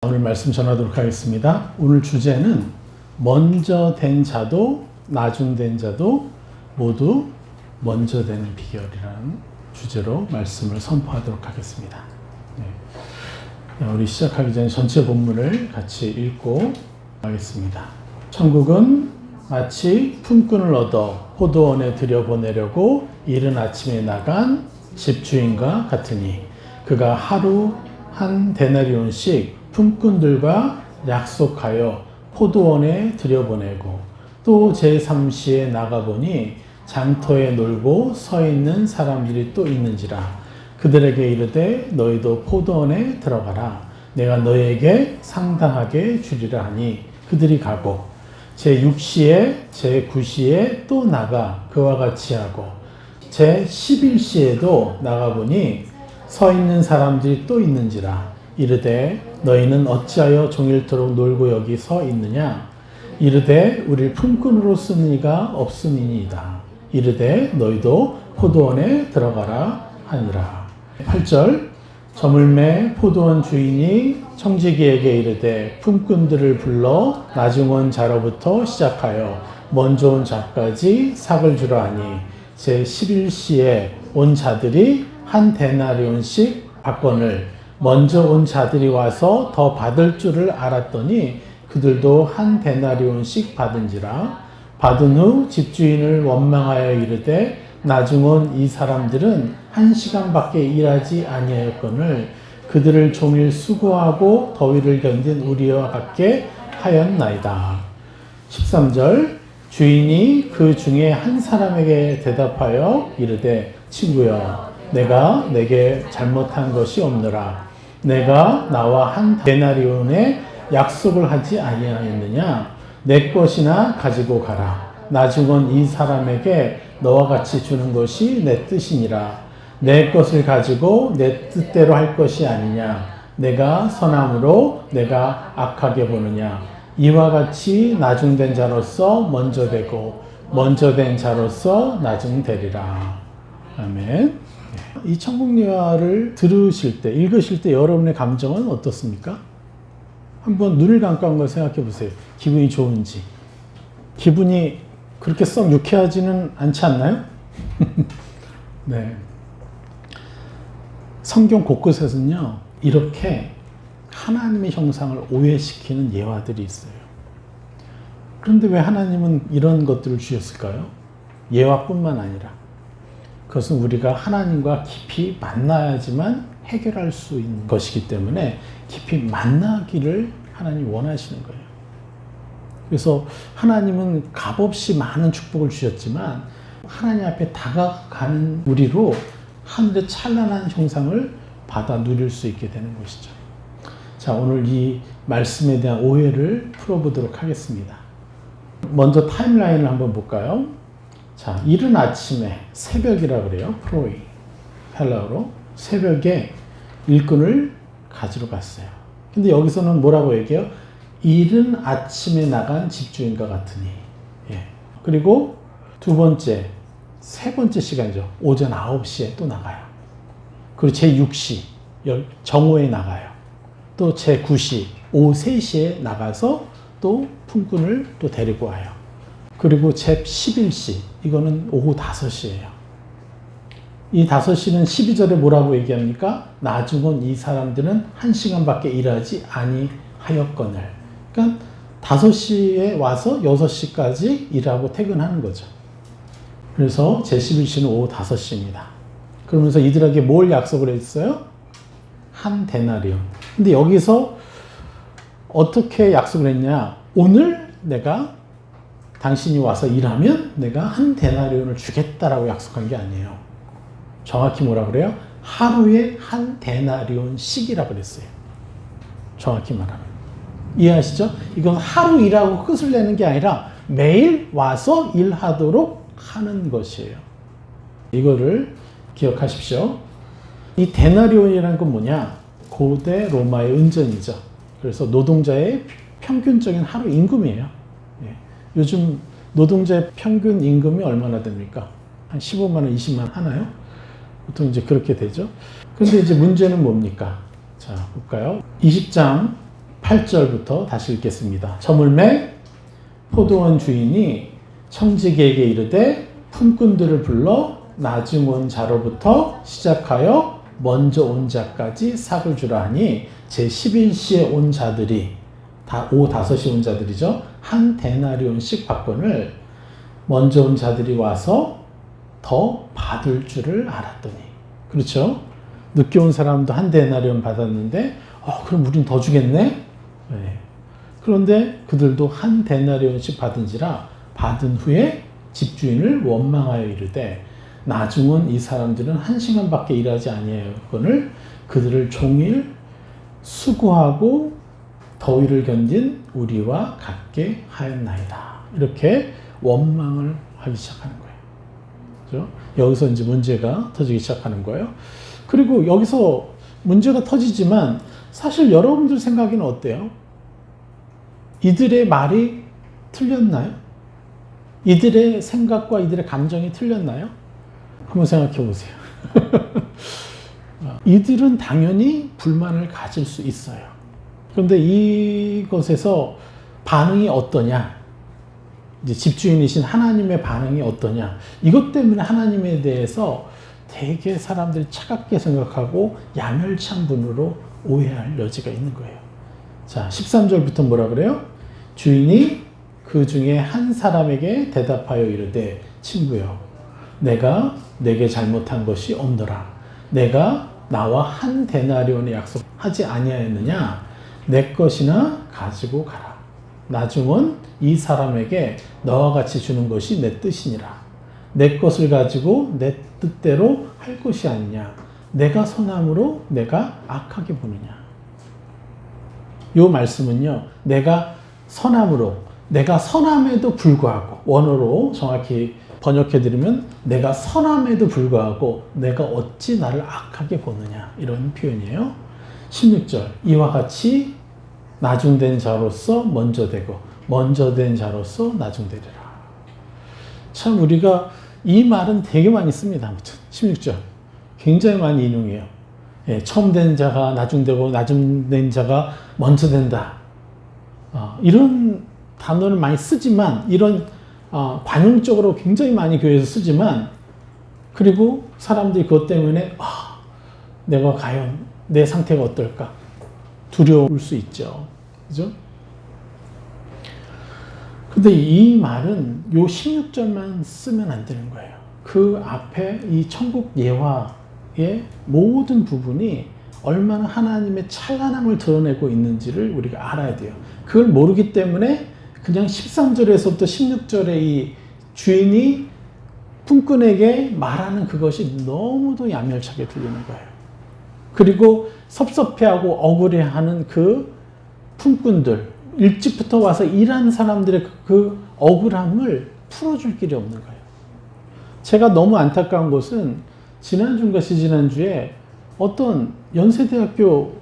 오늘 말씀 전하도록 하겠습니다. 오늘 주제는 먼저 된 자도 나중 된 자도 모두 먼저 되는 비결이라는 주제로 말씀을 선포하도록 하겠습니다. 우리 시작하기 전에 전체 본문을 같이 읽고 하겠습니다. 천국은 마치 품꾼을 얻어 포도원에 들여보내려고 이른 아침에 나간 집주인과 같으니 그가 하루 한 데나리온씩 품꾼들과 약속하여 포도원에 들여보내고 또 제3시에 나가보니 장터에 놀고 서 있는 사람들이 또 있는지라. 그들에게 이르되 너희도 포도원에 들어가라. 내가 너희에게 상당하게 주리라 하니 그들이 가고 제6시에 제9시에 또 나가 그와 같이 하고 제11시에도 나가보니 서 있는 사람들이 또 있는지라. 이르되 너희는 어찌하여 종일토록 놀고 여기 서 있느냐. 이르되 우리를 품꾼으로 쓰는 이가 없음이니이다. 이르되 너희도 포도원에 들어가라 하니라. 8절 저물매 포도원 주인이 청지기에게 이르되 품꾼들을 불러 나중 온 자로부터 시작하여 먼저 온 자까지 삭을 주라 하니 제11시에 온 자들이 한 데나리온씩 받거늘 먼저 온 자들이 와서 더 받을 줄을 알았더니 그들도 한 데나리온씩 받은지라. 받은 후 집주인을 원망하여 이르되 나중 온 이 사람들은 1시간밖에 일하지 아니하였거늘 그들을 종일 수고하고 더위를 견딘 우리와 같게 하였나이다. 13절 주인이 그 중에 한 사람에게 대답하여 이르되 친구여 내가 내게 잘못한 것이 없느라. 내가 나와 한 데나리온의 약속을 하지 아니하였느냐. 내 것이나 가지고 가라. 나중 온 이 사람에게 너와 같이 주는 것이 내 뜻이니라. 내 것을 가지고 내 뜻대로 할 것이 아니냐. 내가 선함으로 내가 악하게 보느냐. 이와 같이 나중된 자로서 먼저 되고 먼저 된 자로서 나중 되리라. 아멘. 이 천국예화를 들으실 때, 읽으실 때 여러분의 감정은 어떻습니까? 한번 눈을 감고 한번 생각해 보세요. 기분이 좋은지. 기분이 그렇게 썩 유쾌하지는 않지 않나요? 네. 성경 곳곳에서는요, 이렇게 하나님의 형상을 오해시키는 예화들이 있어요. 그런데 왜 하나님은 이런 것들을 주셨을까요? 예화뿐만 아니라. 그것은 우리가 하나님과 깊이 만나야지만 해결할 수 있는 것이기 때문에 깊이 만나기를 하나님이 원하시는 거예요. 그래서 하나님은 값없이 많은 축복을 주셨지만 하나님 앞에 다가가는 우리로 하늘의 찬란한 형상을 받아 누릴 수 있게 되는 것이죠. 자, 오늘 이 말씀에 대한 오해를 풀어보도록 하겠습니다. 먼저 타임라인을 한번 볼까요? 자, 이른 아침에 새벽이라 그래요. 프로이 헬라어로 새벽에 일꾼을 가지러 갔어요. 근데 여기서는 뭐라고 얘기해요? 이른 아침에 나간 집주인과 같으니. 예. 그리고 두 번째, 세 번째 시간이죠. 오전 9시에 또 나가요. 그리고 제6시 정오에 나가요. 또 제9시 오후 3시에 나가서 또 품꾼을 또 데리고 와요. 그리고 제11시 이거는 오후 5시예요. 이 5시는 12절에 뭐라고 얘기합니까? 나중 온 이 사람들은 1시간밖에 일하지 아니하였거늘. 그러니까 5시에 와서 6시까지 일하고 퇴근하는 거죠. 그래서 제11시는 오후 5시입니다. 그러면서 이들에게 뭘 약속을 했어요? 한 데나리온. 근데 여기서 어떻게 약속을 했냐? 오늘 내가 당신이 와서 일하면 내가 한 데나리온을 주겠다라고 약속한 게 아니에요. 정확히 뭐라 그래요? 하루에 한 데나리온씩이라고 그랬어요. 정확히 말하면. 이해하시죠? 이건 하루 일하고 끝을 내는 게 아니라 매일 와서 일하도록 하는 것이에요. 이거를 기억하십시오. 이 데나리온이라는 건 뭐냐? 고대 로마의 은전이죠. 그래서 노동자의 평균적인 하루 임금이에요. 요즘 노동자의 평균 임금이 얼마나 됩니까? 한 15만 원, 20만 원 하나요? 보통 이제 그렇게 되죠. 그런데 이제 문제는 뭡니까? 자, 볼까요? 20장 8절부터 다시 읽겠습니다. 저물매 포도원 주인이 청지기에게 이르되 품꾼들을 불러 나중 온 자로부터 시작하여 먼저 온 자까지 삭을 주라 하니 제11시에 온 자들이 오후 5시 온 자들이죠. 한 데나리온씩 받건을 먼저 온 자들이 와서 더 받을 줄을 알았더니. 그렇죠? 늦게 온 사람도 한 데나리온 받았는데 그럼 우린 더 주겠네? 네. 그런데 그들도 한 데나리온씩 받은지라 받은 후에 집주인을 원망하여 이르되 나중은 이 사람들은 1시간밖에 일하지 아니하였거늘 그들을 종일 수고하고 더위를 견딘 우리와 같게 하였나이다. 이렇게 원망을 하기 시작하는 거예요. 그렇죠? 여기서 이제 문제가 터지기 시작하는 거예요. 그리고 여기서 문제가 터지지만 사실 여러분들 생각에는 어때요? 이들의 말이 틀렸나요? 이들의 생각과 이들의 감정이 틀렸나요? 한번 생각해 보세요. 이들은 당연히 불만을 가질 수 있어요. 그런데 이것에서 반응이 어떠냐? 이제 집주인이신 하나님의 반응이 어떠냐? 이것 때문에 하나님에 대해서 되게 사람들이 차갑게 생각하고 야멸창분으로 오해할 여지가 있는 거예요. 자, 13절부터 뭐라 그래요? 주인이 그 중에 한 사람에게 대답하여 이르되 친구여 내가 내게 잘못한 것이 없노라. 내가 나와 한 데나리온의 약속하지 아니하였느냐? 내 것이나 가지고 가라. 나중은 이 사람에게 너와 같이 주는 것이 내 뜻이니라. 내 것을 가지고 내 뜻대로 할 것이 아니냐. 내가 선함으로 내가 악하게 보느냐. 이 말씀은요. 내가 선함으로 내가 선함에도 불구하고 원어로 정확히 번역해드리면 내가 선함에도 불구하고 내가 어찌 나를 악하게 보느냐 이런 표현이에요. 16절 이와 같이 나중된 자로서 먼저 되고 먼저 된 자로서 나중되리라. 참 우리가 이 말은 되게 많이 씁니다. 아무튼 16절 굉장히 많이 인용해요. 예, 처음 된 자가 나중되고 나중된 자가 먼저 된다. 이런 단어를 많이 쓰지만 이런 관용적으로 굉장히 많이 교회에서 쓰지만 그리고 사람들이 그것 때문에 내가 과연 내 상태가 어떨까 두려울 수 있죠. 그죠? 근데 이 말은 요 16절만 쓰면 안 되는 거예요. 그 앞에 이 천국 예화의 모든 부분이 얼마나 하나님의 찬란함을 드러내고 있는지를 우리가 알아야 돼요. 그걸 모르기 때문에 그냥 13절에서부터 16절의 이 주인이 품꾼에게 말하는 그것이 너무도 야멸차게 들리는 거예요. 그리고 섭섭해하고 억울해하는 그 품꾼들, 일찍부터 와서 일하는 사람들의 그 억울함을 풀어줄 길이 없는 거예요. 제가 너무 안타까운 것은 지난주인가 지지난주에 어떤 연세대학교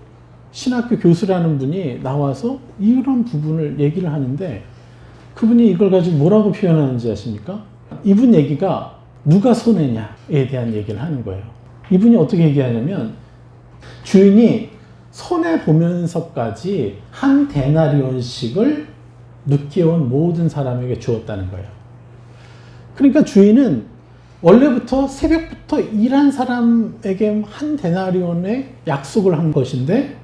신학교 교수라는 분이 나와서 이런 부분을 얘기를 하는데 그분이 이걸 가지고 뭐라고 표현하는지 아십니까? 이분 얘기가 누가 손해냐에 대한 얘기를 하는 거예요. 이분이 어떻게 얘기하냐면 주인이 손해보면서까지 한 데나리온씩을 늦게 온 모든 사람에게 주었다는 거예요. 그러니까 주인은 원래부터 새벽부터 일한 사람에게 한 데나리온의 약속을 한 것인데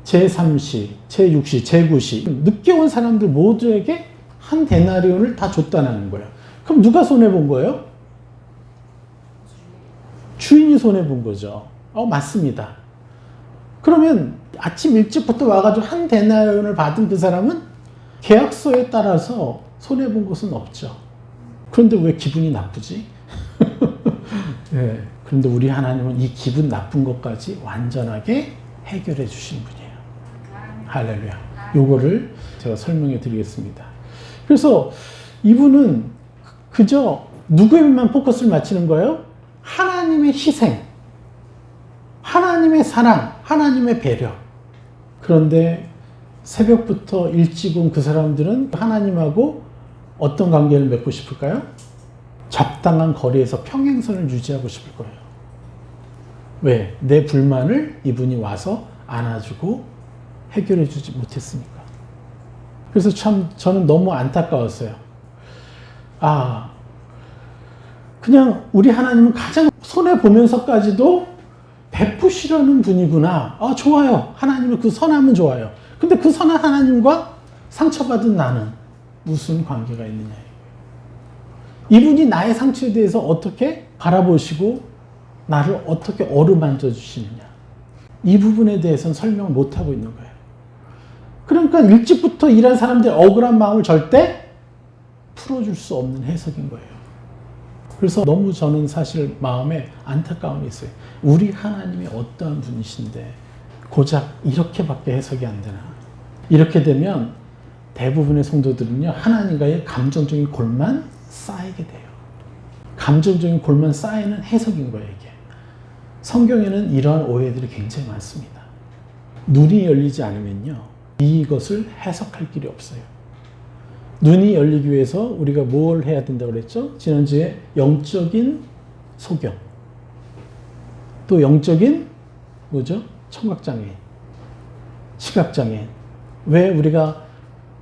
제3시, 제6시, 제9시 늦게 온 사람들 모두에게 한 데나리온을 다 줬다는 거예요. 그럼 누가 손해본 거예요? 주인이 손해본 거죠. 맞습니다. 그러면 아침 일찍부터 와가지고 한 데나리온을 받은 그 사람은 계약서에 따라서 손해본 것은 없죠. 그런데 왜 기분이 나쁘지? 네. 그런데 우리 하나님은 이 기분 나쁜 것까지 완전하게 해결해 주신 분이에요. 할렐루야. 요거를 제가 설명해 드리겠습니다. 그래서 이분은 그저 누구에게만 포커스를 맞추는 거예요? 하나님의 희생, 하나님의 사랑, 하나님의 배려. 그런데 새벽부터 일찍 온 그 사람들은 하나님하고 어떤 관계를 맺고 싶을까요? 적당한 거리에서 평행선을 유지하고 싶을 거예요. 왜? 내 불만을 이분이 와서 안아주고 해결해 주지 못했습니까? 그래서 참 저는 너무 안타까웠어요. 그냥 우리 하나님은 가장 손해보면서까지도 베푸시려는 분이구나. 좋아요. 하나님은 그 선함은 좋아요. 근데 그 선한 하나님과 상처받은 나는 무슨 관계가 있느냐. 이분이 나의 상처에 대해서 어떻게 바라보시고 나를 어떻게 어루만져 주시느냐. 이 부분에 대해서는 설명을 못하고 있는 거예요. 그러니까 일찍부터 일한 사람들의 억울한 마음을 절대 풀어줄 수 없는 해석인 거예요. 그래서 너무 저는 사실 마음에 안타까움이 있어요. 우리 하나님이 어떠한 분이신데 고작 이렇게밖에 해석이 안 되나. 이렇게 되면 대부분의 성도들은요, 하나님과의 감정적인 골만 쌓이게 돼요. 감정적인 골만 쌓이는 해석인 거예요, 이게. 성경에는 이러한 오해들이 굉장히 많습니다. 눈이 열리지 않으면요, 이것을 해석할 길이 없어요. 눈이 열리기 위해서 우리가 뭘 해야 된다고 그랬죠? 지난주에 영적인 소경, 또 영적인 뭐죠? 청각장애인, 시각장애인. 왜 우리가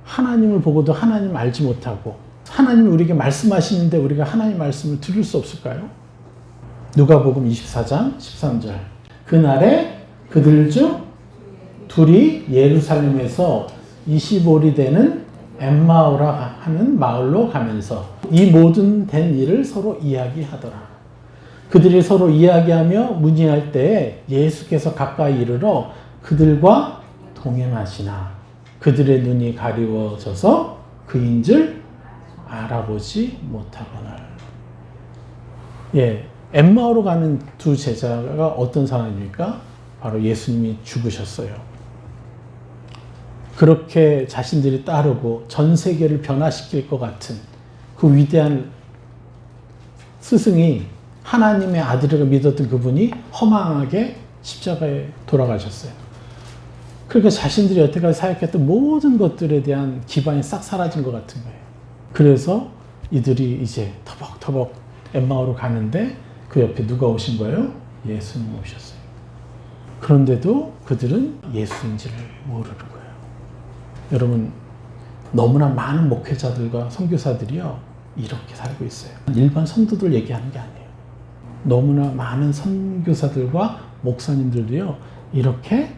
하나님을 보고도 하나님을 알지 못하고 하나님이 우리에게 말씀하시는데 우리가 하나님 말씀을 들을 수 없을까요? 누가복음 24장 13절. 그날에 그들 중 둘이 예루살렘에서 25리 되는 엠마오라 하는 마을로 가면서 이 모든 된 일을 서로 이야기하더라. 그들이 서로 이야기하며 문의할 때에 예수께서 가까이 이르러 그들과 동행하시나 그들의 눈이 가리워져서 그인 줄 알아보지 못하거늘. 엠마오로 가는 두 제자가 어떤 상황입니까? 바로 예수님이 죽으셨어요. 그렇게 자신들이 따르고 전 세계를 변화시킬 것 같은 그 위대한 스승이 하나님의 아들이라고 믿었던 그분이 허망하게 십자가에 돌아가셨어요. 그러니까 자신들이 여태까지 사역했던 모든 것들에 대한 기반이 싹 사라진 것 같은 거예요. 그래서 이들이 이제 터벅터벅 엠마오로 가는데 그 옆에 누가 오신 거예요? 예수님 오셨어요. 그런데도 그들은 예수인지를 모르는 거예요. 여러분, 너무나 많은 목회자들과 선교사들이요, 이렇게 살고 있어요. 일반 성도들 얘기하는 게 아니에요. 너무나 많은 선교사들과 목사님들도요, 이렇게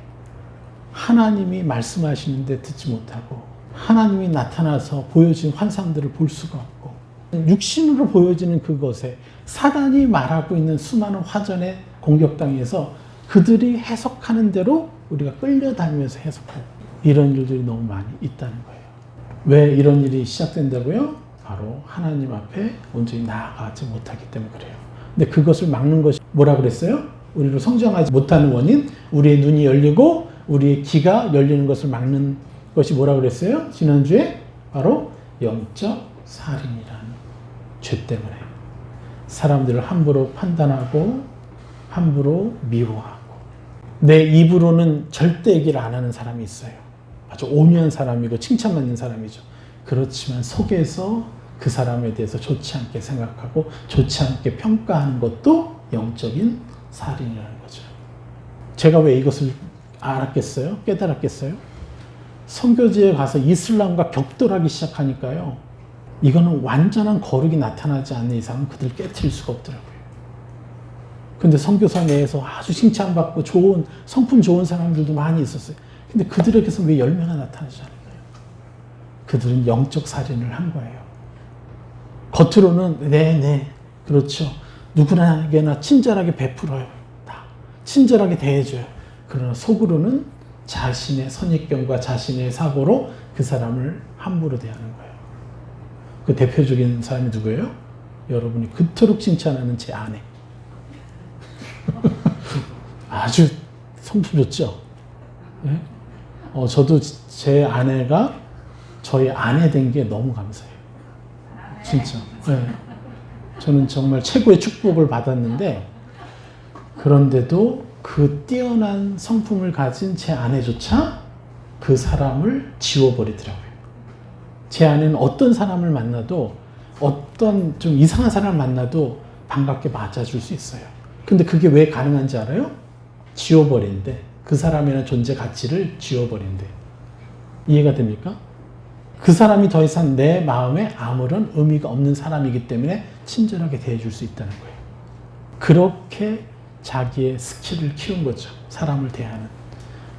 하나님이 말씀하시는데 듣지 못하고 하나님이 나타나서 보여진 환상들을 볼 수가 없고 육신으로 보여지는 그것에 사단이 말하고 있는 수많은 화전의 공격당해서 그들이 해석하는 대로 우리가 끌려다니면서 해석하고 이런 일들이 너무 많이 있다는 거예요. 왜 이런 일이 시작된다고요? 바로 하나님 앞에 온전히 나아가지 못하기 때문에 그래요. 근데 그것을 막는 것이 뭐라 그랬어요? 우리로 성장하지 못하는 원인, 우리의 눈이 열리고 우리의 귀가 열리는 것을 막는 것이 뭐라 그랬어요? 지난주에 바로 영적 살인이라는 죄 때문에 사람들을 함부로 판단하고 함부로 미워하고 내 입으로는 절대 얘기를 안 하는 사람이 있어요. 아주 온유한 사람이고 칭찬받는 사람이죠. 그렇지만 속에서 그 사람에 대해서 좋지 않게 생각하고 좋지 않게 평가하는 것도 영적인 살인이라는 거죠. 제가 왜 이것을 알았겠어요? 깨달았겠어요? 선교지에 가서 이슬람과 격돌하기 시작하니까요. 이거는 완전한 거룩이 나타나지 않는 이상은 그들을 깨트릴 수가 없더라고요. 근데 선교사 내에서 아주 칭찬받고 좋은, 성품 좋은 사람들도 많이 있었어요. 근데 그들에게서 왜 열매가 나타나지 않을까요? 그들은 영적 살인을 한 거예요. 겉으로는 네, 그렇죠. 누구나게나 친절하게 베풀어요. 다 친절하게 대해줘요. 그러나 속으로는 자신의 선입견과 자신의 사고로 그 사람을 함부로 대하는 거예요. 그 대표적인 사람이 누구예요? 여러분이 그토록 칭찬하는 제 아내. 아주 성품 좋죠? 네? 저도 제 아내가 저희 아내 된 게 너무 감사해요. 진짜. 네. 저는 정말 최고의 축복을 받았는데 그런데도 그 뛰어난 성품을 가진 제 아내조차 그 사람을 지워버리더라고요. 제 아내는 어떤 사람을 만나도 어떤 좀 이상한 사람을 만나도 반갑게 맞아줄 수 있어요. 근데 그게 왜 가능한지 알아요? 지워버린대. 그 사람이라는 존재 가치를 지워버린대. 이해가 됩니까? 그 사람이 더 이상 내 마음에 아무런 의미가 없는 사람이기 때문에 친절하게 대해줄 수 있다는 거예요. 그렇게 자기의 스킬을 키운 거죠. 사람을 대하는.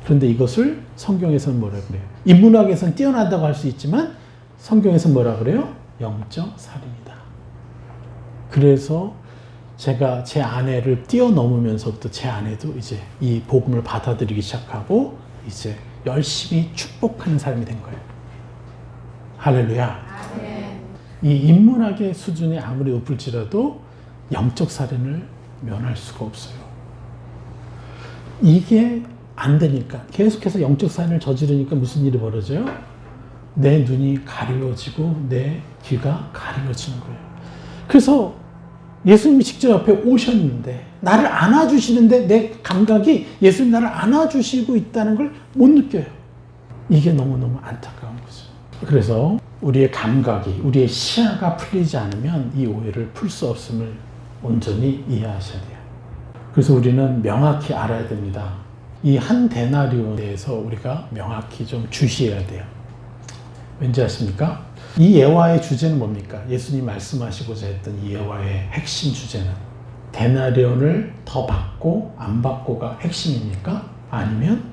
그런데 이것을 성경에서는 뭐라 그래요? 인문학에서는 뛰어나다고 할 수 있지만 성경에서는 뭐라 그래요? 영적 살인이다. 그래서 제가 제 아내를 뛰어넘으면서부터 제 아내도 이제 이 복음을 받아들이기 시작하고 이제 열심히 축복하는 사람이 된 거예요. 할렐루야. 이 인문학의 수준이 아무리 높을지라도 영적 살인을 면할 수가 없어요. 이게 안 되니까 계속해서 영적 살인을 저지르니까 무슨 일이 벌어져요? 내 눈이 가리워지고 내 귀가 가리워지는 거예요. 그래서 예수님이 직접 옆에 오셨는데 나를 안아주시는데 내 감각이 예수님 나를 안아주시고 있다는 걸 못 느껴요. 이게 너무너무 안타까운 거죠. 그래서 우리의 감각이, 우리의 시야가 풀리지 않으면 이 오해를 풀 수 없음을 온전히 이해하셔야 돼요. 그래서 우리는 명확히 알아야 됩니다. 이 한 데나리온에 대해서 우리가 명확히 좀 주시해야 돼요. 왠지 아십니까? 이 예화의 주제는 뭡니까? 예수님 말씀하시고자 했던 이 예화의 핵심 주제는 데나리온을 더 받고 안 받고가 핵심입니까? 아니면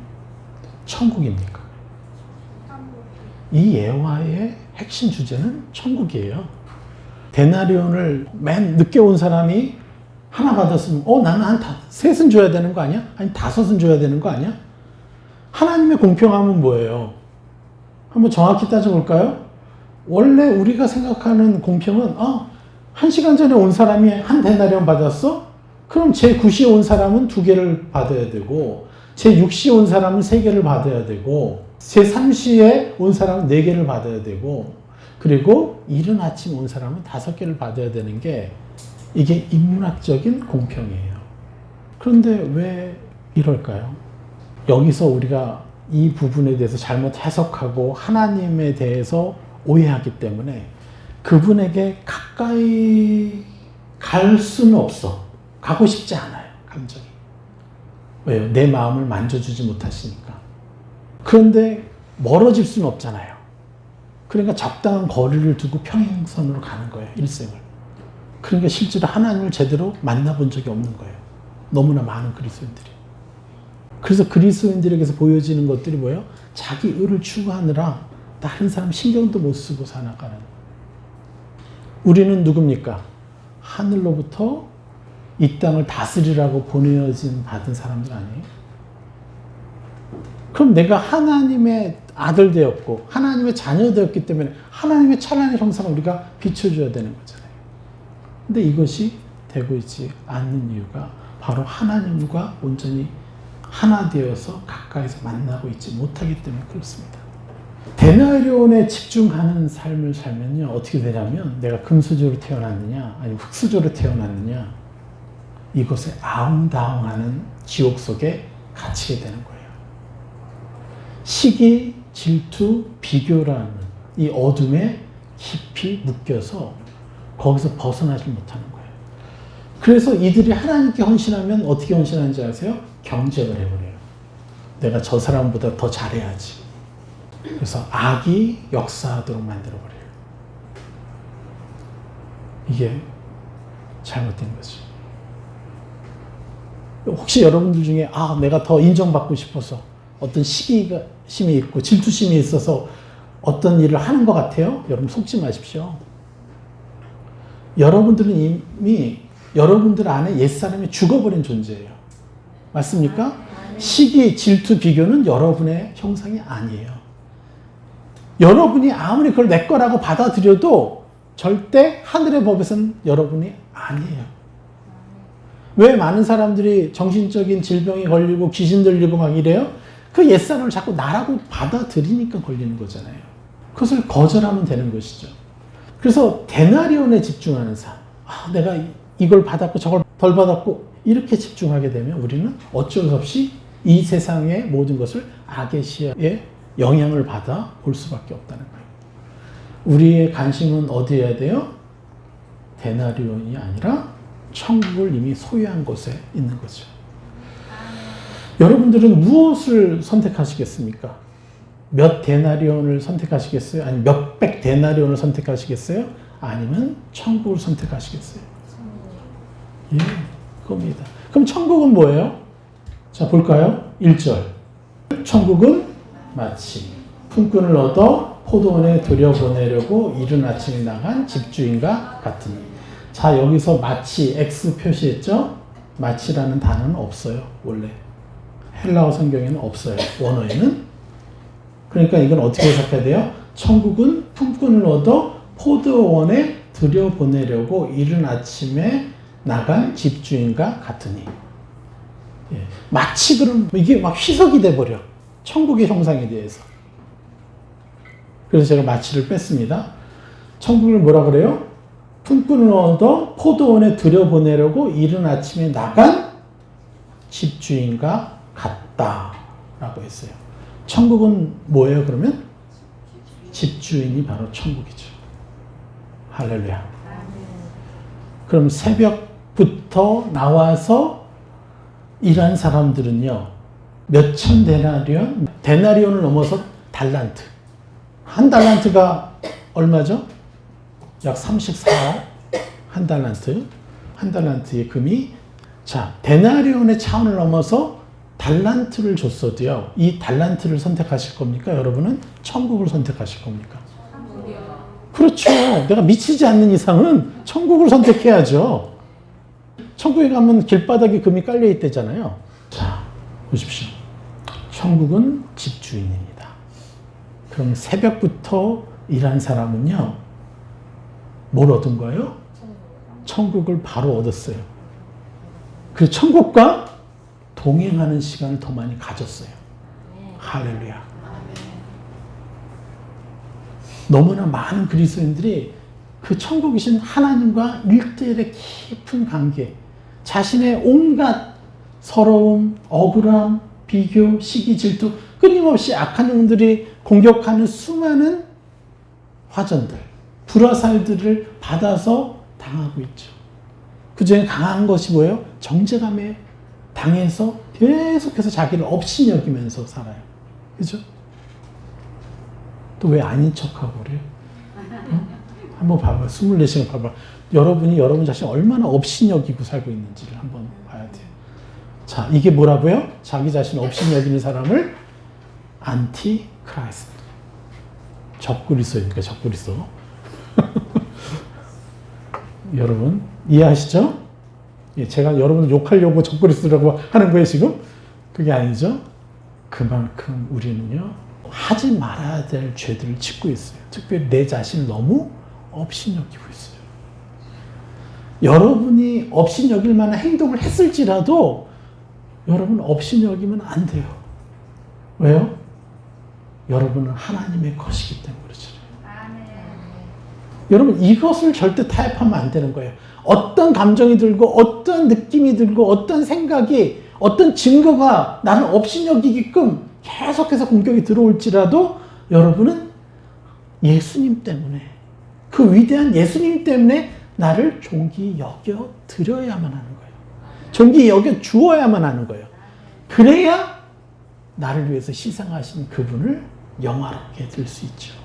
천국입니까? 이 예화의 핵심 주제는 천국이에요. 데나리온을 맨 늦게 온 사람이 하나 받았으면 나는 한 셋은 줘야 되는 거 아니야? 아니 5은 줘야 되는 거 아니야? 하나님의 공평함은 뭐예요? 한번 정확히 따져볼까요? 원래 우리가 생각하는 공평은 1시간 전에 온 사람이 한 데나리온 받았어? 그럼 제 9시에 온 사람은 2개를 받아야 되고 제 6시에 온 사람은 3개를 받아야 되고 제 3시에 온 사람은 4개를 받아야 되고 그리고 이른 아침 온 사람은 5개를 받아야 되는 게 이게 인문학적인 공평이에요. 그런데 왜 이럴까요? 여기서 우리가 이 부분에 대해서 잘못 해석하고 하나님에 대해서 오해하기 때문에 그분에게 가까이 갈 수는 없어. 가고 싶지 않아요. 감정이. 왜요? 내 마음을 만져주지 못하시니까. 그런데 멀어질 수는 없잖아요. 그러니까 적당한 거리를 두고 평행선으로 가는 거예요. 일생을. 그러니까 실제로 하나님을 제대로 만나본 적이 없는 거예요. 너무나 많은 그리스도인들이. 그래서 그리스도인들에게서 보여지는 것들이 뭐예요? 자기 의를 추구하느라 다른 사람 신경도 못 쓰고 살아가는. 우리는 누굽니까? 하늘로부터 이 땅을 다스리라고 보내어진 받은 사람들 아니에요? 그럼 내가 하나님의 아들 되었고 하나님의 자녀 되었기 때문에 하나님의 찬란한 형상을 우리가 비춰줘야 되는 거잖아요. 근데 이것이 되고 있지 않는 이유가 바로 하나님과 온전히 하나 되어서 가까이서 만나고 있지 못하기 때문에 그렇습니다. 데나리온에 집중하는 삶을 살면요 어떻게 되냐면 내가 금수저로 태어났느냐 아니면 흙수저로 태어났느냐 이것에 아웅다웅하는 지옥 속에 갇히게 되는 거예요. 시기, 질투, 비교라는 이 어둠에 깊이 묶여서 거기서 벗어나지 못하는 거예요. 그래서 이들이 하나님께 헌신하면 어떻게 헌신하는지 아세요? 경쟁을 해버려요. 내가 저 사람보다 더 잘해야지. 그래서 악이 역사하도록 만들어버려요. 이게 잘못된 거죠. 혹시 여러분들 중에 내가 더 인정받고 싶어서 어떤 시기심이 있고 질투심이 있어서 어떤 일을 하는 것 같아요? 여러분 속지 마십시오. 여러분들은 이미 여러분들 안에 옛사람이 죽어버린 존재예요. 맞습니까? 시기, 질투, 비교는 여러분의 형상이 아니에요. 여러분이 아무리 그걸 내 거라고 받아들여도 절대 하늘의 법에서는 여러분이 아니에요. 왜 많은 사람들이 정신적인 질병이 걸리고 귀신 들리고 막 이래요? 그 옛사람을 자꾸 나라고 받아들이니까 걸리는 거잖아요. 그것을 거절하면 되는 것이죠. 그래서 데나리온에 집중하는 삶. 내가 이걸 받았고 저걸 덜 받았고 이렇게 집중하게 되면 우리는 어쩔 수 없이 이 세상의 모든 것을 악의 시야에 영향을 받아 볼 수밖에 없다는 거예요. 우리의 관심은 어디에 해야 돼요? 데나리온이 아니라 천국을 이미 소유한 곳에 있는 거죠. 여러분들은 무엇을 선택하시겠습니까? 몇 데나리온을 선택하시겠어요? 아니면 몇백 데나리온을 선택하시겠어요? 아니면 천국을 선택하시겠어요? 예, 그겁니다. 그럼 천국은 뭐예요? 자, 볼까요? 1절. 천국은 마치 품꾼을 얻어 포도원에 들여보내려고 이른 아침에 나간 집주인과 같으니. 자, 여기서 마치 X 표시했죠? 마치라는 단어는 없어요, 원래. 헬라어 성경에는 없어요, 원어에는. 그러니까 이건 어떻게 해석해야 돼요? 천국은 품꾼을 얻어 포도원에 들여보내려고 이른 아침에 나간 집주인과 같으니. 예. 마치 그럼 이게 막 희석이 돼버려. 천국의 형상에 대해서. 그래서 제가 마치를 뺐습니다. 천국을 뭐라 그래요? 품꾼을 얻어 포도원에 들여보내려고 이른 아침에 나간 집주인과 같다라고 했어요. 천국은 뭐예요, 그러면? 집주인이 바로 천국이죠. 할렐루야. 그럼 새벽부터 나와서 일한 사람들은요, 몇천 데나리온? 데나리온을 넘어서 달란트. 한 달란트가 얼마죠? 약 34억. 한 달란트. 한 달란트의 금이. 자, 데나리온의 차원을 넘어서 달란트를 줬어도요, 이 달란트를 선택하실 겁니까? 여러분은 천국을 선택하실 겁니까? 그렇죠. 내가 미치지 않는 이상은 천국을 선택해야죠. 천국에 가면 길바닥에 금이 깔려 있대잖아요. 자, 보십시오. 천국은 집주인입니다. 그럼 새벽부터 일한 사람은요, 뭘 얻은 거예요? 천국을 바로 얻었어요. 그 천국과 동행하는 시간을 더 많이 가졌어요. 할렐루야. 너무나 많은 그리스도인들이 그 천국이신 하나님과 일대일의 깊은 관계, 자신의 온갖 서러움, 억울함, 비교, 시기, 질투, 끊임없이 악한 영들이 공격하는 수많은 화전들, 불화살들을 받아서 당하고 있죠. 그 중에 강한 것이 뭐예요? 정죄감에 당해서 계속해서 자기를 업신여기면서 살아요. 그죠? 또 왜 아닌 척하고 그래요? 응? 한번 봐봐. 24시간 봐봐. 여러분이 여러분 자신 얼마나 업신여기고 살고 있는지를 한번 봐야 돼요. 자, 이게 뭐라고요? 자기 자신 업신여기는 사람을 안티 크라이스트. 적그리스도니까 적그리스도. 여러분 이해하시죠? 예, 제가 여러분을 욕하려고 적그리스도라고 하는 거예요 지금? 그게 아니죠. 그만큼 우리는요, 하지 말아야 될 죄들을 짓고 있어요. 특별히 내 자신을 너무 업신여기고 있어요. 여러분이 업신여길 만한 행동을 했을지라도 여러분 업신여기면 안 돼요. 왜요? 여러분은 하나님의 것이기 때문에 그렇잖아요. 여러분 이것을 절대 타협하면 안 되는 거예요. 어떤 감정이 들고 어떤 느낌이 들고 어떤 생각이 어떤 증거가 나를 업신여기게끔 계속해서 공격이 들어올지라도 여러분은 예수님 때문에, 그 위대한 예수님 때문에 나를 존귀 여겨 드려야만 하는 거예요. 존귀 여겨 주어야만 하는 거예요. 그래야 나를 위해서 희생하신 그분을 영화롭게 들 수 있죠.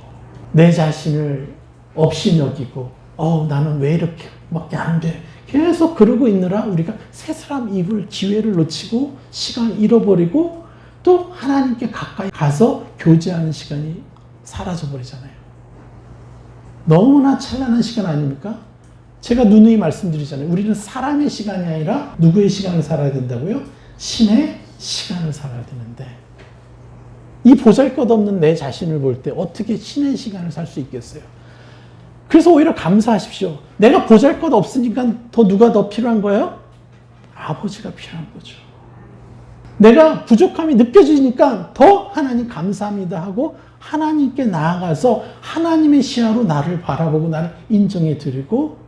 내 자신을 업신여기고 나는 왜 이렇게 밖에 안 돼. 계속 그러고 있느라 우리가 새 사람 입을 기회를 놓치고 시간을 잃어버리고 또 하나님께 가까이 가서 교제하는 시간이 사라져버리잖아요. 너무나 찬란한 시간 아닙니까? 제가 누누이 말씀드리잖아요. 우리는 사람의 시간이 아니라 누구의 시간을 살아야 된다고요? 신의 시간을 살아야 되는데 이 보잘것없는 내 자신을 볼 때 어떻게 신의 시간을 살 수 있겠어요? 그래서 오히려 감사하십시오. 내가 보잘것없으니까 누가 더 필요한 거예요? 아버지가 필요한 거죠. 내가 부족함이 느껴지니까 더 하나님 감사합니다 하고 하나님께 나아가서 하나님의 시야로 나를 바라보고 나를 인정해 드리고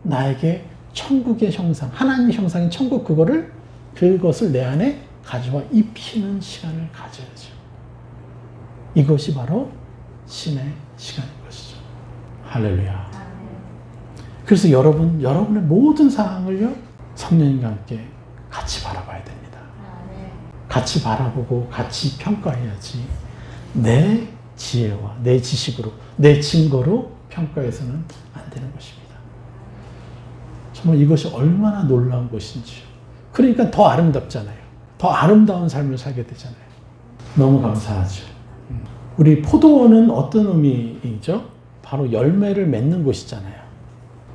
나에게 천국의 형상, 하나님의 형상인 천국 그것을 내 안에 가져와 입히는 시간을 가져야죠. 이것이 바로 신의 시간인 것이죠. 할렐루야. 그래서 여러분의 모든 상황을요, 성령님과 함께 같이 바라봐야 됩니다. 같이 바라보고 같이 평가해야지 내 지혜와 내 지식으로 내 증거로 평가해서는 안 되는 것입니다. 정말 이것이 얼마나 놀라운 것인지요. 그러니까 더 아름답잖아요. 더 아름다운 삶을 살게 되잖아요. 너무 감사하죠. 우리 포도원은 어떤 의미이죠? 바로 열매를 맺는 곳이잖아요.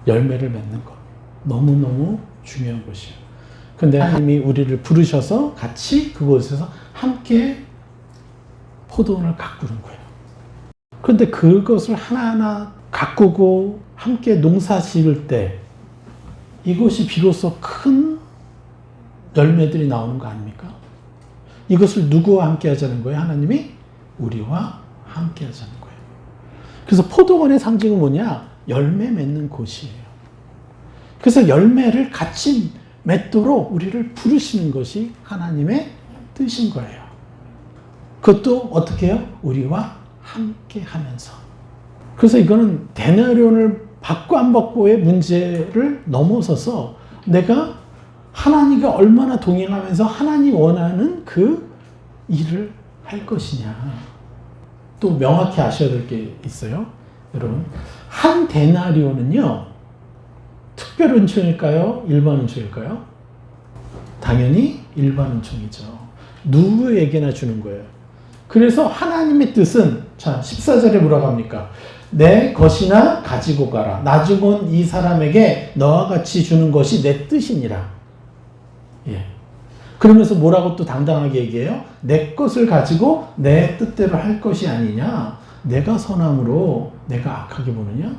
열매를 맺는 것. 너무너무 중요한 것이에요. 근데 하나님이 우리를 부르셔서 같이 그곳에서 함께 포도원을 가꾸는 거예요. 그런데 그것을 하나하나 가꾸고 함께 농사 지을 때 이것이 비로소 큰 열매들이 나오는 거 아닙니까? 이것을 누구와 함께 하자는 거예요? 하나님이 우리와 함께 하자는 거예요. 그래서 포도원의 상징은 뭐냐? 열매 맺는 곳이에요. 그래서 열매를 같이 맺도록 우리를 부르시는 것이 하나님의 뜻인 거예요. 그것도 어떻게 해요? 우리와 함께 하면서. 그래서 이거는 데나리온을 받고 안 받고의 문제를 넘어서서 내가 하나님과 얼마나 동행하면서 하나님 원하는 그 일을 할 것이냐. 또 명확히 아셔야 될 게 있어요. 여러분, 한 데나리온은요, 특별 은총일까요? 일반 은총일까요? 당연히 일반 은총이죠. 누구에게나 주는 거예요. 그래서 하나님의 뜻은, 자, 14절에 뭐라고 합니까? 내 것이나 가지고 가라. 나중 온 이 사람에게 너와 같이 주는 것이 내 뜻이니라. 예. 그러면서 뭐라고 또 당당하게 얘기해요? 내 것을 가지고 내 뜻대로 할 것이 아니냐? 내가 선함으로 내가 악하게 보느냐?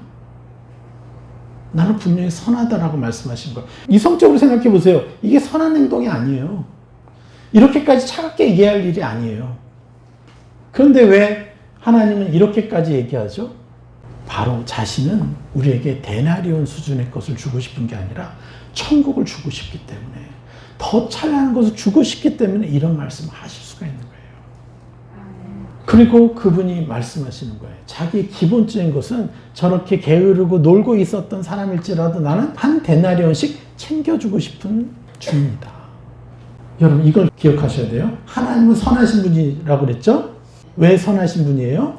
나는 분명히 선하다라고 말씀하신 거예요. 이성적으로 생각해 보세요. 이게 선한 행동이 아니에요. 이렇게까지 차갑게 얘기할 일이 아니에요. 그런데 왜 하나님은 이렇게까지 얘기하죠? 바로 자신은 우리에게 데나리온 수준의 것을 주고 싶은 게 아니라 천국을 주고 싶기 때문에, 더 찬란한 것을 주고 싶기 때문에 이런 말씀을 하실 수가 있는 거예요. 그리고 그분이 말씀하시는 거예요. 자기의 기본적인 것은 저렇게 게으르고 놀고 있었던 사람일지라도 나는 한 데나리온씩 챙겨주고 싶은 주입니다. 여러분, 이걸 기억하셔야 돼요. 하나님은 선하신 분이라고 그랬죠? 왜 선하신 분이에요?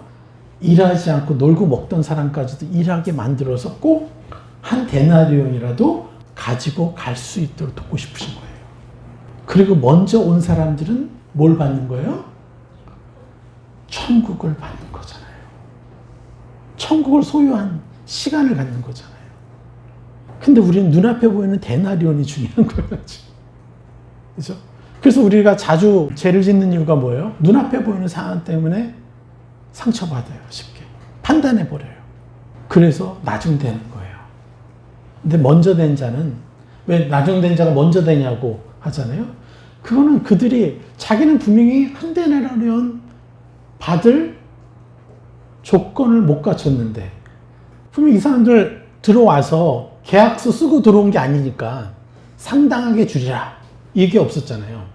일하지 않고 놀고 먹던 사람까지도 일하게 만들어서 꼭 한 데나리온이라도 가지고 갈 수 있도록 돕고 싶으신 거예요. 그리고 먼저 온 사람들은 뭘 받는 거예요? 천국을 받는 거잖아요. 천국을 소유한 시간을 갖는 거잖아요. 근데 우리는 눈앞에 보이는 데나리온이 중요한 거예요. 그렇죠? 그래서 우리가 자주 죄를 짓는 이유가 뭐예요? 눈앞에 보이는 상황 때문에 상처받아요. 쉽게. 판단해버려요. 그래서 나중되는 거예요. 근데 먼저 된 자는, 왜 나중된 자가 먼저 되냐고 하잖아요. 그거는 그들이 자기는 분명히 한 데나리온 받을 조건을 못 갖췄는데, 분명히 이 사람들 들어와서 계약서 쓰고 들어온 게 아니니까 상당하게 주리라 이게 없었잖아요.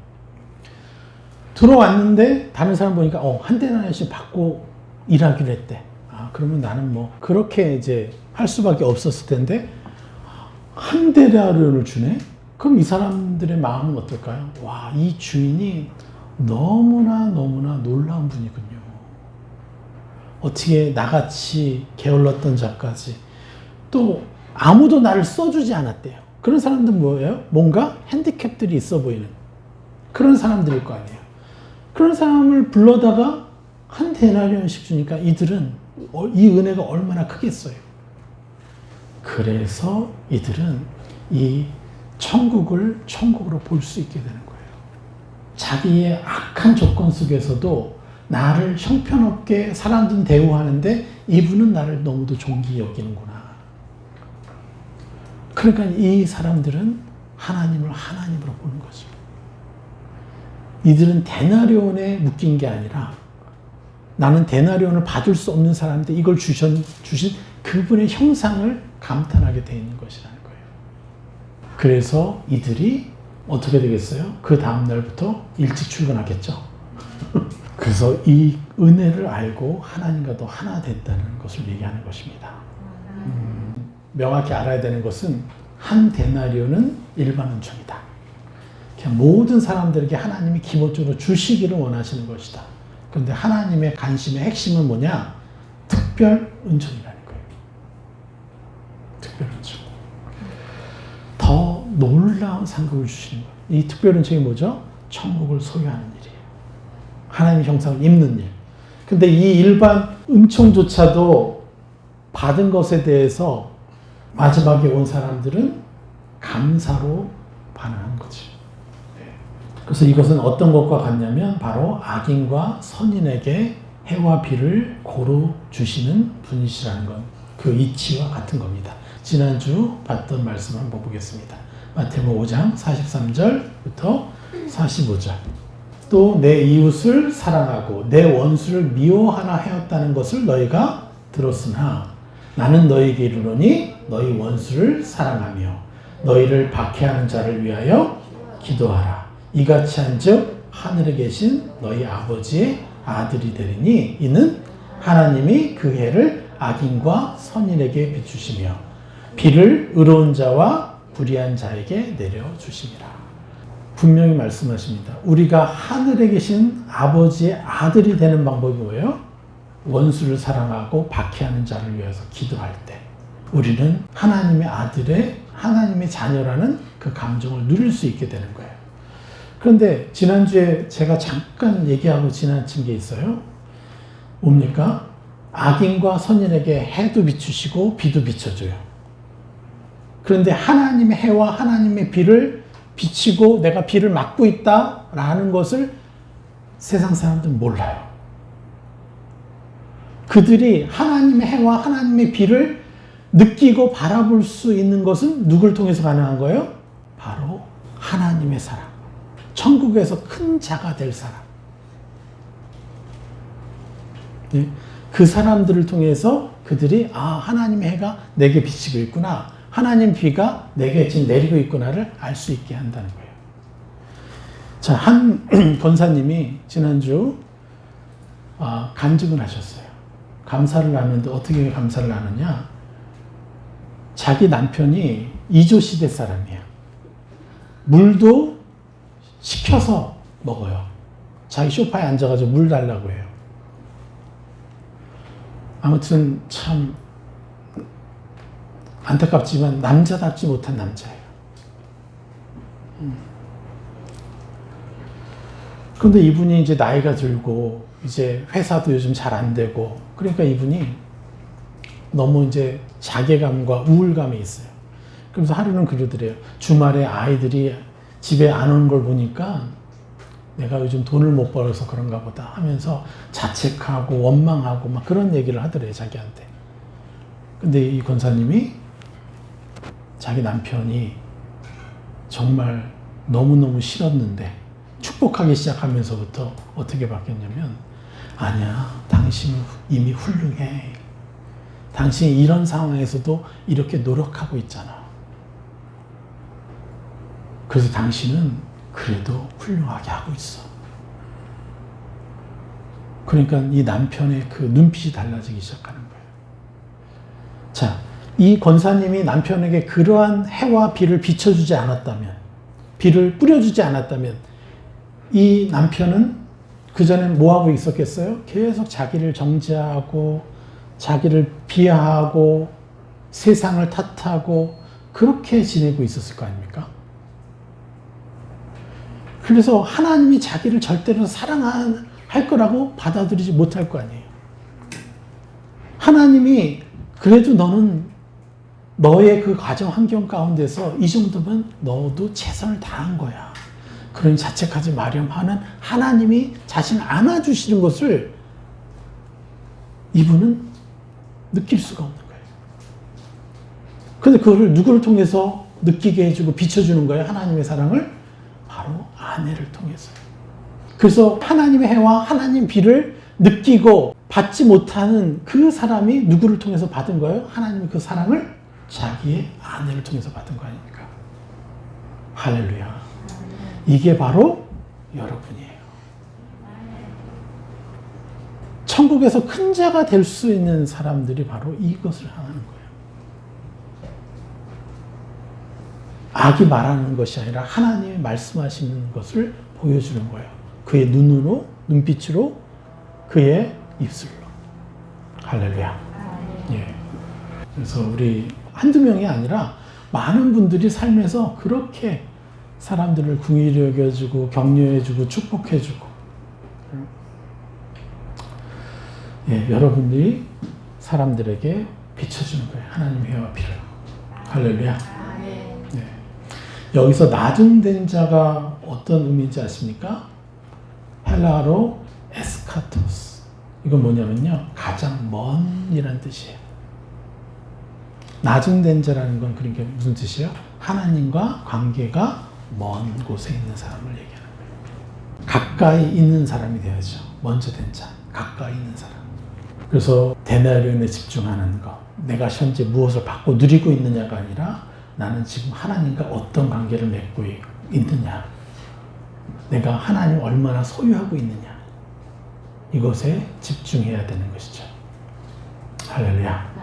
들어왔는데 다른 사람 보니까 한 데나리온씩 받고 일하기로 했대. 아, 그러면 나는 뭐 그렇게 이제 할 수밖에 없었을 텐데 한 데나리온을 주네? 그럼 이 사람들의 마음은 어떨까요? 와, 이 주인이 너무나 놀라운 분이군요. 어떻게 나같이 게을렀던 자까지, 또 아무도 나를 써주지 않았대요. 그런 사람들은 뭐예요? 뭔가 핸디캡들이 있어 보이는 그런 사람들일 거 아니에요. 그런 사람을 불러다가 한 데나리온씩 주니까 이들은 이 은혜가 얼마나 크겠어요. 그래서 이들은 이 천국으로 볼 수 있게 되는 거예요. 자기의 악한 조건 속에서도 나를 형편없게 사람들은 대우하는데 이분은 나를 너무도 존귀히 여기는구나. 그러니까 이 사람들은 하나님을 하나님으로 보는 거죠. 이들은 데나리온에 묶인 게 아니라 나는 데나리온을 받을 수 없는 사람인데 이걸 주신 그분의 형상을 감탄하게 되어 있는 것이라는 거예요. 그래서 이들이 어떻게 되겠어요? 그 다음날부터 일찍 출근하겠죠. 그래서 이 은혜를 알고 하나님과 더 하나 됐다는 것을 얘기하는 것입니다. 명확히 알아야 되는 것은 한 데나리온은 일반 은총이다. 그냥 모든 사람들에게 하나님이 기본적으로 주시기를 원하시는 것이다. 그런데 하나님의 관심의 핵심은 뭐냐? 특별 은총이라는 거예요. 특별 은총. 더 놀라운 상급을 주시는 거예요. 이 특별 은총이 뭐죠? 천국을 소유하는 일이에요. 하나님의 형상을 입는 일. 근데 이 일반 은총조차도 받은 것에 대해서 마지막에 온 사람들은 감사로 반응한 거죠. 그래서 이것은 어떤 것과 같냐면 바로 악인과 선인에게 해와 비를 고루 주시는 분이시라는 것, 그 이치와 같은 겁니다. 지난주 봤던 말씀을 한번 보겠습니다. 마태복음 5장 43절부터 45절. 또 내 이웃을 사랑하고 내 원수를 미워하나 하였다는 것을 너희가 들었으나 나는 너희에게 이르노니 너희 원수를 사랑하며 너희를 박해하는 자를 위하여 기도하라. 이같이 한즉 하늘에 계신 너희 아버지의 아들이 되리니 이는 하나님이 그 해를 악인과 선인에게 비추시며 비를 의로운 자와 불의한 자에게 내려주심이라. 분명히 말씀하십니다. 우리가 하늘에 계신 아버지의 아들이 되는 방법이 뭐예요? 원수를 사랑하고 박해하는 자를 위해서 기도할 때 우리는 하나님의 아들의 하나님의 자녀라는 그 감정을 누릴 수 있게 되는 거예요. 그런데 지난주에 제가 잠깐 얘기하고 지나친 게 있어요. 뭡니까? 악인과 선인에게 해도 비추시고 비도 비춰줘요. 그런데 하나님의 해와 하나님의 비를 비치고 내가 비를 막고 있다라는 것을 세상 사람들은 몰라요. 그들이 하나님의 해와 하나님의 비를 느끼고 바라볼 수 있는 것은 누굴 통해서 가능한 거예요? 바로 하나님의 사람. 천국에서 큰 자가 될 사람. 네? 그 사람들을 통해서 그들이 하나님의 해가 내게 비치고 있구나. 하나님 비가 내게 지금 내리고 있구나를 알 수 있게 한다는 거예요. 자, 한 권사님이 지난주 간증을 하셨어요. 감사를 하는데 어떻게 감사를 하느냐? 자기 남편이 이조시대 사람이에요. 물도 시켜서 먹어요. 자기 소파에 앉아가지고 물 달라고 해요. 아무튼 참 안타깝지만 남자답지 못한 남자예요. 그런데 이분이 이제 나이가 들고 이제 회사도 요즘 잘 안 되고 그러니까 이분이 너무 이제 자괴감과 우울감이 있어요. 그래서 하루는 그러더래요. 주말에 아이들이 집에 안 오는 걸 보니까 내가 요즘 돈을 못 벌어서 그런가 보다 하면서 자책하고 원망하고 막 그런 얘기를 하더래요, 자기한테. 근데 이 권사님이 자기 남편이 정말 너무너무 싫었는데 축복하기 시작하면서부터 어떻게 바뀌었냐면 아니야, 당신은 이미 훌륭해. 당신이 이런 상황에서도 이렇게 노력하고 있잖아. 그래서 당신은 그래도 훌륭하게 하고 있어. 그러니까 이 남편의 그 눈빛이 달라지기 시작하는 거예요. 자, 이 권사님이 남편에게 그러한 해와 비를 비춰주지 않았다면, 비를 뿌려주지 않았다면 이 남편은 그전엔 뭐하고 있었겠어요? 계속 자기를 정죄하고 자기를 비하하고 세상을 탓하고 그렇게 지내고 있었을 거 아닙니까? 그래서 하나님이 자기를 절대로 사랑할 거라고 받아들이지 못할 거 아니에요. 하나님이 그래도 너는 너의 그 가정 환경 가운데서 이 정도면 너도 최선을 다한 거야. 그러니 자책하지 마렴 하는 하나님이 자신을 안아주시는 것을 이분은 느낄 수가 없는 거예요. 그런데 그거를 누구를 통해서 느끼게 해주고 비춰주는 거예요? 하나님의 사랑을? 바로 아내를 통해서요. 그래서 하나님의 해와 하나님 비를 느끼고 받지 못하는 그 사람이 누구를 통해서 받은 거예요? 하나님의 그 사랑을 자기의 아내를 통해서 받은 거 아닙니까? 할렐루야. 이게 바로 여러분이에요. 천국에서 큰 자가 될 수 있는 사람들이 바로 이것을 하는 거예요. 악이 말하는 것이 아니라 하나님이 말씀하시는 것을 보여주는 거예요. 그의 눈으로, 눈빛으로, 그의 입술로. 할렐루야. 예. 그래서 우리 한두 명이 아니라 많은 분들이 삶에서 그렇게 사람들을 긍휼히 여겨주고 격려해주고 축복해주고, 예, 여러분들이 사람들에게 비춰주는 거예요. 하나님의 해와 피를. 할렐루야. 네. 여기서 나중된 자가 어떤 의미인지 아십니까? 헬라어로 에스카토스. 이건 뭐냐면요, 가장 먼이라는 뜻이에요. 나중된 자라는 건 그러니까 무슨 뜻이에요? 하나님과 관계가 먼 곳에 있는 사람을 얘기하는 거예요. 가까이 있는 사람이 되어야죠. 먼저 된 자, 가까이 있는 사람. 그래서 데나리온에 집중하는 것, 내가 현재 무엇을 받고 누리고 있느냐가 아니라 나는 지금 하나님과 어떤 관계를 맺고 있느냐, 내가 하나님을 얼마나 소유하고 있느냐, 이것에 집중해야 되는 것이죠. 할렐루야.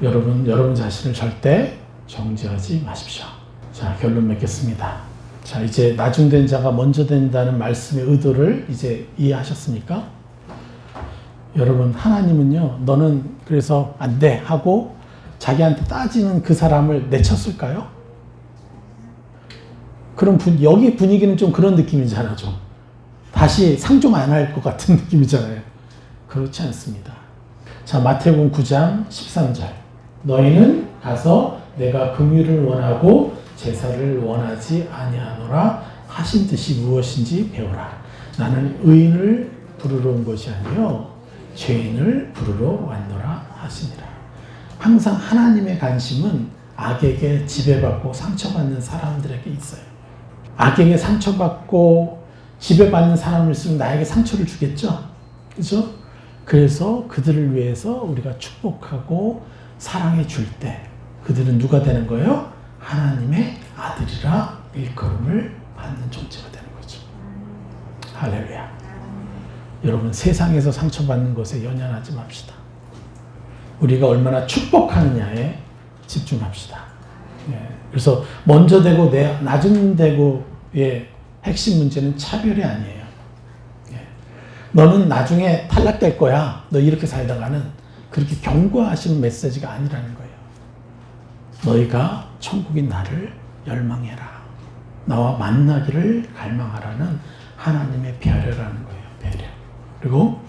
여러분 자신을 절대 정죄하지 마십시오. 자, 결론 맺겠습니다. 자, 이제 나중된 자가 먼저 된다는 말씀의 의도를 이제 이해하셨습니까? 여러분, 하나님은요, 너는 그래서 안 돼 하고 자기한테 따지는 그 사람을 내쳤을까요? 그럼 여기 분위기는 좀 그런 느낌이잖아. 좀 다시 상종 안 할 것 같은 느낌이잖아요. 그렇지 않습니다. 자, 마태복음 9장 13절. 너희는 가서 내가 긍휼을 원하고 제사를 원하지 아니하노라 하신 뜻이 무엇인지 배우라. 나는 의인을 부르러 온 것이 아니요 죄인을 부르러 왔노라 하시니라. 항상 하나님의 관심은 악에게 지배받고 상처받는 사람들에게 있어요. 악에게 상처받고 지배받는 사람일수록 나에게 상처를 주겠죠. 그죠? 그래서 그들을 위해서 우리가 축복하고 사랑해 줄 때 그들은 누가 되는 거예요? 하나님의 아들이라 일컬음을 받는 존재가 되는 거죠. 할렐루야. 여러분, 세상에서 상처받는 것에 연연하지 맙시다. 우리가 얼마나 축복하느냐에 집중합시다. 예. 그래서 먼저 되고 나중 되고의 핵심 문제는 차별이 아니에요. 예. 너는 나중에 탈락될 거야. 너 이렇게 살다가는 그렇게 경고하시는 메시지가 아니라는 거예요. 너희가 천국인 나를 열망해라. 나와 만나기를 갈망하라는 하나님의 배려라는 거예요. 배려. 그리고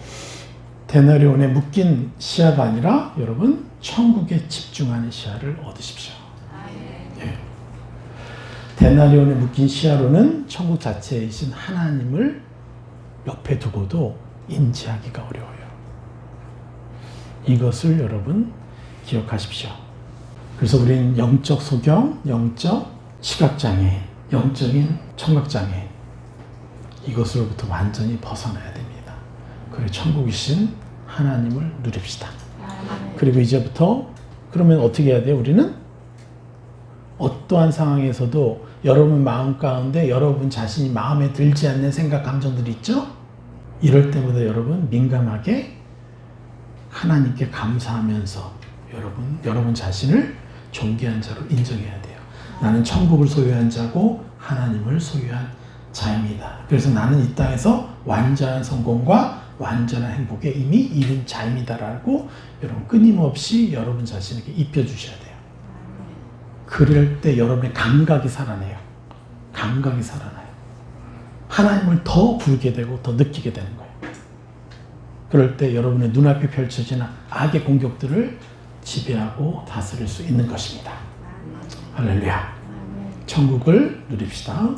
데나리온에 묶인 시야가 아니라 여러분 천국에 집중하는 시야를 얻으십시오. 예. 데나리온에 묶인 시야로는 천국 자체이신 하나님을 옆에 두고도 인지하기가 어려워요. 이것을 여러분 기억하십시오. 그래서 우리는 영적 소경, 영적 시각장애, 영적인 청각장애, 이것으로부터 완전히 벗어나야 됩니다. 그리고 천국이신 하나님을 누립시다. 그리고 이제부터 그러면 어떻게 해야 돼요? 우리는 어떠한 상황에서도 여러분 마음 가운데 여러분 자신이 마음에 들지 않는 생각, 감정들이 있죠? 이럴 때마다 여러분 민감하게 하나님께 감사하면서 여러분 자신을 존귀한 자로 인정해야 돼요. 나는 천국을 소유한 자고 하나님을 소유한 자입니다. 그래서 나는 이 땅에서 완전한 성공과 완전한 행복에 이미 이른 자입니다라고 여러분 끊임없이 여러분 자신에게 입혀주셔야 돼요. 그럴 때 여러분의 감각이 살아나요. 감각이 살아나요. 하나님을 더 부르게 되고 더 느끼게 되는 거예요. 그럴 때 여러분의 눈앞에 펼쳐지는 악의 공격들을 지배하고 다스릴 수 있는 것입니다. 할렐루야. 천국을 누립시다.